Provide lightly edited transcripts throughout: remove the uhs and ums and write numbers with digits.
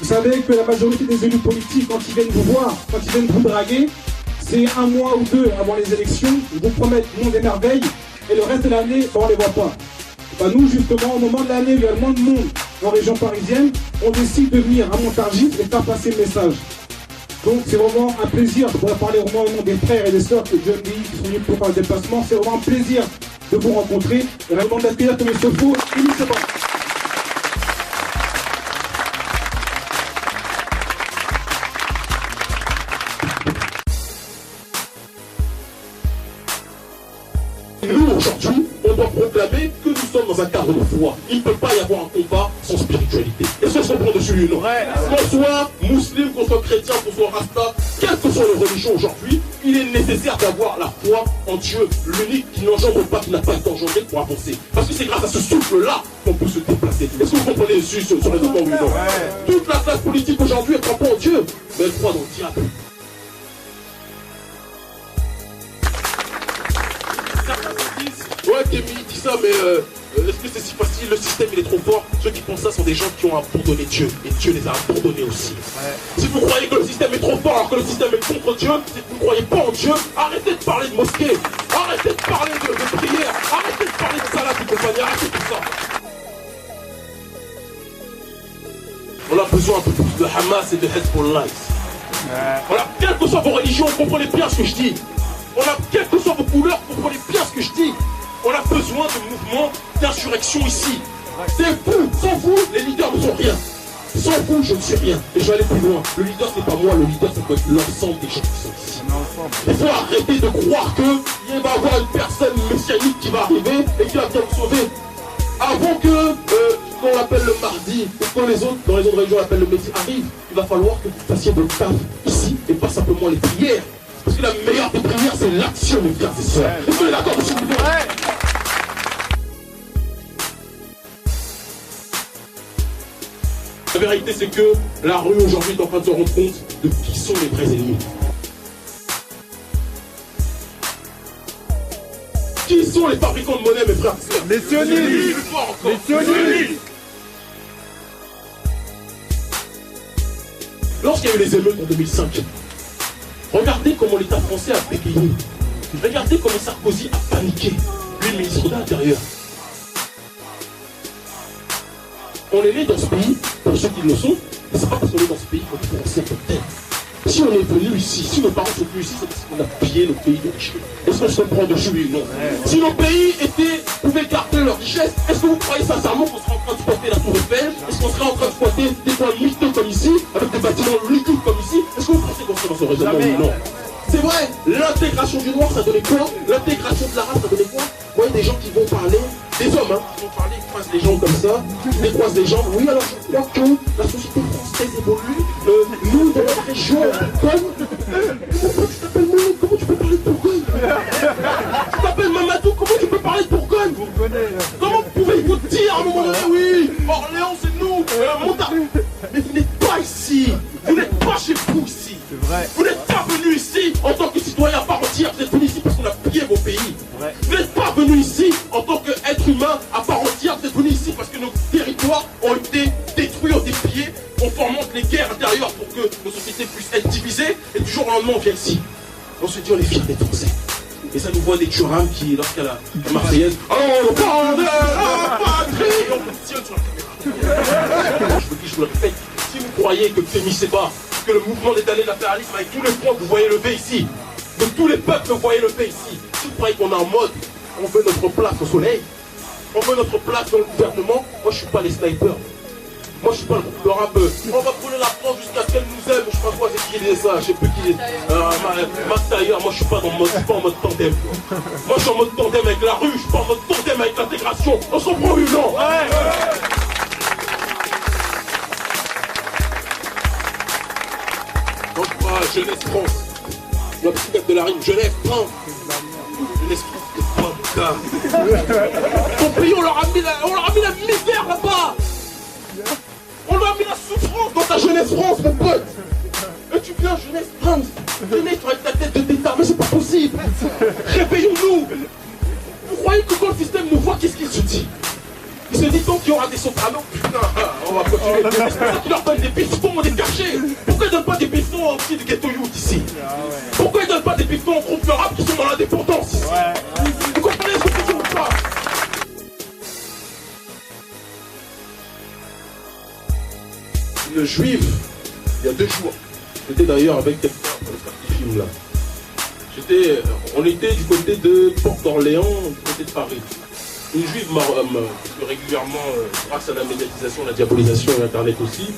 Vous savez que la majorité des élus politiques, quand ils viennent vous voir, quand ils viennent vous draguer, c'est 1 mois ou 2 avant les élections, ils vous promettent monde et merveilles, et le reste de l'année, on ne les voit pas. Ben nous, justement, au moment de l'année où il y a le moins de monde en région parisienne, on décide de venir à Montargis et faire passer le message. Donc c'est vraiment un plaisir, je pourrais parler vraiment au nom des frères et des sœurs que John Lee qui sont venus pour faire le déplacement, c'est vraiment un plaisir de vous rencontrer, et vraiment d'accueillir comme il se faut, et nous, c'est bon. Nous, aujourd'hui, on doit proclamer que nous sommes dans un cadre de foi. Il ne peut pas y avoir un combat sans spiritualité. Est-ce qu'on se comprend dessus, lui, non? Qu'on soit musulman, qu'on soit chrétien, qu'on soit rasta, quelles que soient les religions aujourd'hui, il est nécessaire d'avoir la foi en Dieu, l'unique qui n'engendre pas, qui n'a pas été engendré pour avancer. Parce que c'est grâce à ce souffle-là qu'on peut se déplacer. Est-ce que vous comprenez dessus sur les autres, oui, non? Toute la classe politique aujourd'hui, elle ne croit pas en Dieu, mais elle croit dans le diable. Ouais, Kémy dit ça, mais est-ce que c'est si facile? Le système il est trop fort. Ceux qui pensent ça sont des gens qui ont abandonné Dieu. Et Dieu les a abandonnés aussi. Si vous croyez que le système est trop fort alors que le système est contre Dieu, si vous ne croyez pas en Dieu, arrêtez de parler de mosquée. Arrêtez de parler de prière. Arrêtez de parler de salade et compagnie. Arrêtez tout ça. On a besoin un peu plus de Hamas et de Hezbollah. Voilà, quelles que soient vos religions, comprenez bien ce que je dis. On a, quelles que soient vos couleurs, comprenez bien ce que je dis. On a besoin de mouvements d'insurrection ici. C'est vous, sans vous, les leaders ne sont rien. Sans vous, je ne suis rien. Et je vais aller plus loin. Le leader, c'est pas moi, le leader, ça peut être l'ensemble des gens qui sont ici. Il faut arrêter de croire qu'il va y avoir une personne messianique qui va arriver et qui va bien vous sauver. Avant que qu'on l'appelle le mardi, ou quand les autres, dans les autres régions, l'appellent le midi, arrive, il va falloir que vous fassiez de taf ici et pas simplement les prières. Parce que la meilleure des prières, c'est l'action, mes frères et sœurs. Est-ce que vous êtes d'accord dessus? La vérité, c'est que la rue aujourd'hui est en train de se rendre compte de qui sont les vrais ennemis. Qui sont les fabricants de monnaie, mes frères et sœurs? Les sionistes. Les sionistes. Lorsqu'il y a eu les émeutes en 2005, regardez comment l'État français a bégayé. Regardez comment Sarkozy a paniqué. Lui, le ministre de l'Intérieur. On est né dans ce pays, pour ceux qui le sont, mais c'est pas parce qu'on est dans ce pays qu'on est français peut-être. Si on est venu ici, si nos parents sont venus ici, c'est parce qu'on a pillé le pays de richesse. Est-ce qu'on se comprend dessus, oui, non? Si nos pays pouvaient garder leur richesse, est-ce que vous croyez sincèrement qu'on serait en train de squatter la tour Eiffel? Est-ce qu'on serait en train de squatter des coins miteux comme ici, avec des bâtiments lugubres comme ici? Est-ce que vous pensez qu'on serait dans ce raisonnement? Oui, non. C'est vrai, l'intégration du noir, ça donnait quoi? L'intégration de la race, ça donnait quoi? Vous voyez des gens qui vont parler, des hommes, hein, qui vont parler, ils croisent les jambes comme ça, ils croisent les jambes. Oui, alors je crois que la société française évolue. Nous, dans notre région, comme... Pourquoi tu t'appelles Mohamed? Comment tu peux parler de Bourgogne? Tu t'appelles Mamadou? Comment tu peux parler de Bourgogne? Comment pouvez-vous dire à un moment donné, oui, Orléans c'est nous, Montargis? Mais vous n'êtes pas ici. Vous n'êtes pas chez vous ici. C'est vrai. Vous n'êtes pas venu ici en tant que citoyen à part entière. Vous êtes venu ici parce qu'on a pillé vos pays. Vous n'êtes pas venu ici en tant qu'être humain à part entière. Vous êtes venu ici parce que nos territoires ont été détruits, ont été pillés. On fomente les guerres intérieures pour que nos sociétés puissent être divisées. Et du jour au lendemain, on vient ici. On se dit, on est fiers d'être Français. Et ça nous voit des Thuram qui, lorsqu'il y a la Marseillaise, oh, on de la patrie, on positionne sur la caméra. Je vous dis, je vous le répète, si vous croyez que Kémy Séba, que le mouvement des années de l'impérialisme avec tous les points que vous voyez lever ici, que tous les peuples que vous voyez lever ici, si vous croyez qu'on est en mode, on veut notre place au soleil, on veut notre place dans le gouvernement, moi je suis pas les snipers. Moi je suis pas le groupe de rap. On va brûler la France jusqu'à ce qu'elle nous aime. Je sais pas quoi, c'est qui disait ça, je sais plus qui disait. Max Tailleur, moi je suis pas dans mode, je suis pas en mode tandem. Moi je suis en mode tandem avec la rue, je suis pas en mode tandem avec l'intégration. On s'en prend une, non? Donc Jeunesse France, la psychiatre de la rime, Jeunesse France. Jeunesse France, c'est pas mon cas. Ton pays, on leur a mis la misère là-bas. On leur a mis la souffrance dans ta Jeunesse France, mon pote. Et tu viens, Jeunesse France. Venez avec ta tête de tétard, mais c'est pas possible. Réveillons-nous. Vous croyez que quand le système nous voit, qu'est-ce qu'il se dit? Il se dit donc qu'il y aura des sopranos. Putain, on va continuer. C'est pour ça qu'il leur donne donnent des pistons, des cachets? Pourquoi ils donnent pas des pistons aux petits de Ghetto Youth ici? Pourquoi ils donnent pas des pistons aux groupes de rap qui sont dans l'indépendance ici? Vous comprenez ce que je dis ou pas? Une juive, il y a 2 jours, j'étais d'ailleurs avec quelqu'un pour le faire ce film là. On était du côté de Porte d'Orléans, du côté de Paris. Une juive, que régulièrement, grâce à la médiatisation, la diabolisation et Internet aussi,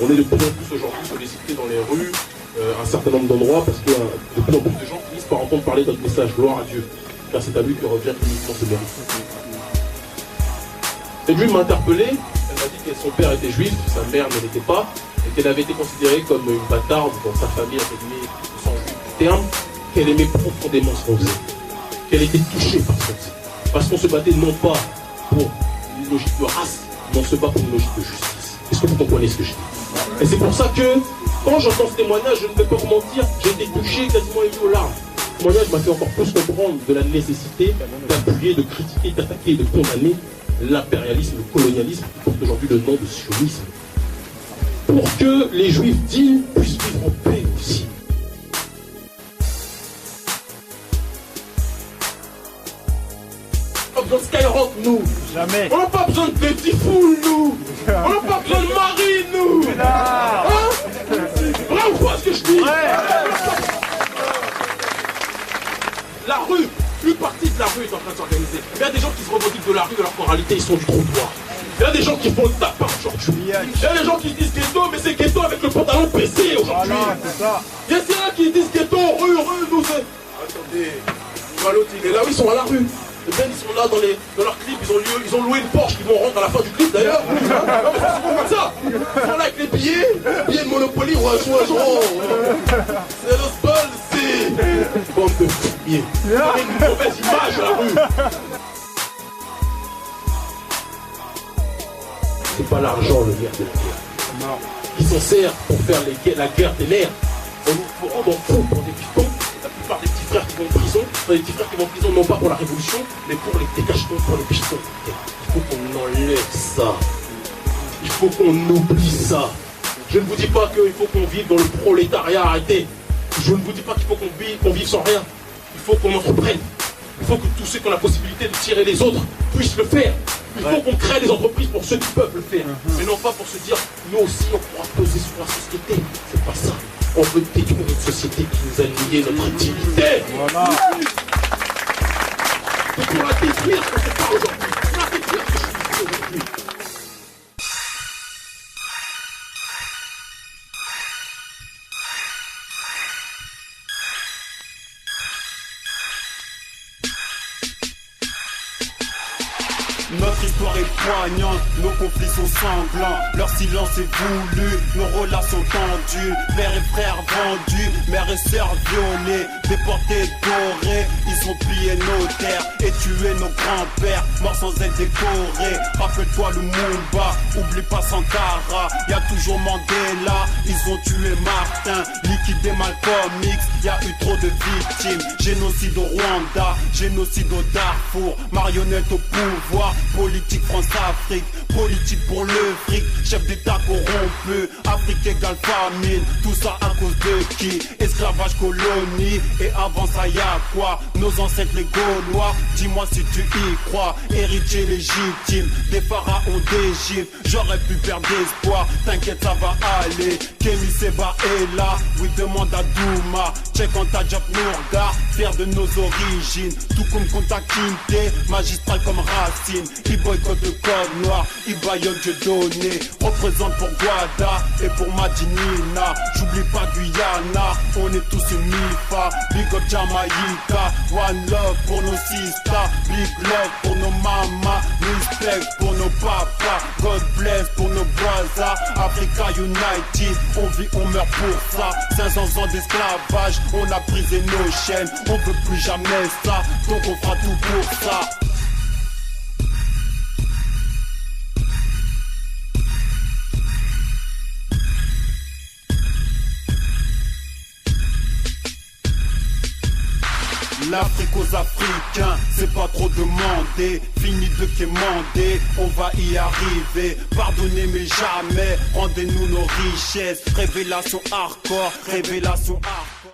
on est de plus en plus aujourd'hui sollicité dans les rues, un certain nombre d'endroits, parce que de plus en plus de gens finissent par entendre parler de notre message, gloire à Dieu, car c'est à lui que revient uniquement ce mérite. Cette juive m'a interpellé, elle m'a dit que son père était juif, sa mère ne l'était pas, et qu'elle avait été considérée comme une bâtarde dans sa famille, entre guillemets, au sens juif du terme, qu'elle aimait profondément ce qu'on faisait, qu'elle était touchée par ce qu'on faisait. Parce qu'on se battait non pas pour une logique de race, mais on se bat pour une logique de justice. Est-ce que vous comprenez ce que je dis? Et c'est pour ça que, quand j'entends ce témoignage, je ne vais pas vous mentir, j'ai été touché, quasiment ému aux larmes. Ce témoignage m'a fait encore plus comprendre de la nécessité d'appuyer, de critiquer, d'attaquer et de condamner l'impérialisme, le colonialisme qui porte aujourd'hui le nom de sionisme. Pour que les juifs dignes puissent vivre en paix aussi. On n'a pas besoin de Skyrock, nous. Jamais. On n'a pas besoin de Betty Fool, nous. On n'a pas besoin de Marie, nous. Hein? Vrai ou pas ce que je dis? La rue, une partie de la rue est en train de s'organiser. Il y a des gens qui se revendiquent de la rue alors qu'en réalité ils sont du trottoir. Il y a des gens qui font le tapin aujourd'hui. Il y a des gens qui disent ghetto, mais c'est ghetto avec le pantalon PC aujourd'hui. Voilà, c'est ça. Il y a ceux-là qui disent ghetto, rue, nous c'est... Attendez, l'autre il est là où ils sont à la rue. Les Ben ils sont là dans leur clip, ils ont loué une Porsche qui vont rendre à la fin du clip d'ailleurs. Non mais c'est souvent comme ça. Ils sont là avec les billets de Monopoly, c'est le bol, c'est... Bande de fumier. Avec une mauvaise image à la rue. C'est pas l'argent le nerf de la guerre. Non. Ils s'en servent pour faire la guerre des nerfs. On nous rend fou pour des pitons. La plupart des petits frères qui vont en prison, des petits frères qui vont en prison non pas pour la révolution, mais pour les détachements, pour les pitons. Il faut qu'on enlève ça. Il faut qu'on oublie ça. Je ne vous dis pas qu'il faut qu'on vive dans le prolétariat, arrêtez. Je ne vous dis pas qu'il faut qu'on vive sans rien. Il faut qu'on entreprenne. Il faut que tous ceux qui ont la possibilité de tirer les autres puissent le faire. Il faut qu'on crée des entreprises pour ceux qui peuvent le faire. Mais non pas pour se dire, nous aussi on pourra peser sur la société. C'est pas ça. On veut détruire une société qui nous a nié notre intimité. Voilà. Et pour la détruire, ce qu'on fait pas aujourd'hui. Pour la détruire, ce que je dis aujourd'hui. Notre histoire est poignante, nos conflits sont sanglants. Leur silence est voulu, nos relations tendues. Père et frères vendus, mères et sœurs violées. Déportés, dorés, ils ont pillé nos terres et tué nos grands-pères, morts sans être décorés. Rappelle-toi le Lumumba, oublie pas Sankara. Y'a toujours Mandela, ils ont tué Martin. Liquidé Malcolm X, y'a eu trop de victimes. Génocide au Rwanda, génocide au Darfour. Marionnette au pouvoir, politique France-Afrique, politique pour le fric, chef d'État corrompu, Afrique égale famine, tout ça à cause de qui? Esclavage, colonie, et avant ça y'a quoi? Nos ancêtres les Gaulois, dis-moi si tu y crois, héritier légitime, des pharaons d'Égypte, j'aurais pu perdre espoir, t'inquiète ça va aller, Kémy Seba est là, oui demande à Douma, check en Tadjap Nourga, fier de nos origines, tout comme Konta Kinte, magistral comme Racine, il boycotte le code noir, il baillonne Dieu donné, représente pour Guada et pour Madinina, j'oublie pas Guyana, on est tous une MIFA, big up Jamaïca, one love pour nos sisters, big love pour nos mamas, respect pour nos papas, God bless pour nos brothers, Africa United, on vit, on meurt pour ça, 500 ans d'esclavage, on a brisé nos chaînes, on veut plus jamais ça, donc on fera tout pour ça. l'Afrique aux Africains, c'est pas trop demandé. Fini de quémander, on va y arriver. Pardonnez mais jamais, rendez-nous nos richesses. Révélation hardcore, révélation hardcore.